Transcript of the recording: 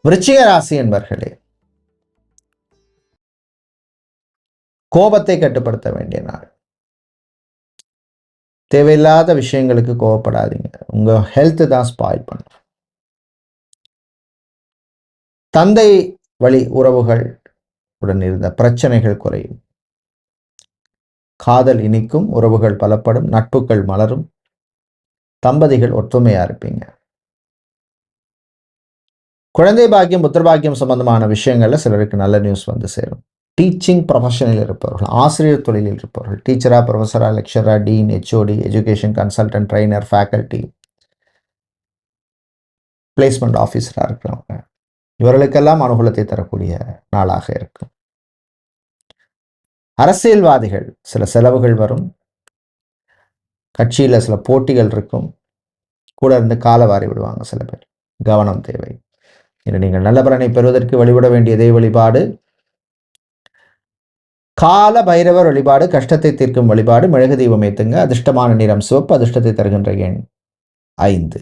விருச்சிக ராசி என்பர்களே, கோபத்தை கட்டுப்படுத்த வேண்டிய நாள். தேவையில்லாத விஷயங்களுக்கு கோவப்படாதீங்க. உங்க ஹெல்த் தான் ஸ்பாயில் பண்ணும். தந்தை வழி உறவுகள் உடன் இருந்த பிரச்சனைகள் குறையும். காதல் இனிக்கும், உறவுகள் பலப்படும், நட்புகள் மலரும், தம்பதிகள் ஒற்றுமையா இருப்பீங்க. குழந்தை பாக்கியம், புத்திர பாக்கியம் சம்பந்தமான விஷயங்கள்ல சிலருக்கு நல்ல நியூஸ் வந்து சேரும். டீச்சிங் ப்ரொஃபஷனில் இருப்பவர்கள், ஆசிரியர் தொழிலில் இருப்பவர்கள், டீச்சரா, ப்ரொஃபஸரா, லெக்சரா, dean, HOD, education consultant, trainer, faculty, placement ஆஃபீஸராக இருக்கிறவங்க, இவர்களுக்கெல்லாம் அனுகூலத்தை தரக்கூடிய நாளாக இருக்கும். அரசியல்வாதிகள் சில செலவுகள் வரும். கட்சியில் சில போட்டிகள் இருக்கும். கூட இருந்து காலவாரி விடுவாங்க சில பேர். கவனம் தேவை. இன்று நீங்கள் நல்ல பலனை பெறுவதற்கு வழிபட வேண்டிய தெய்வ வழிபாடு கால பைரவர் வழிபாடு, கஷ்டத்தை தீர்க்கும் வழிபாடு, மெழுகு தீபம் ஏத்துங்க. அதிர்ஷ்டமான நிறம் சிவப்பு, அதிர்ஷ்டத்தை தருகின்ற எண் 5.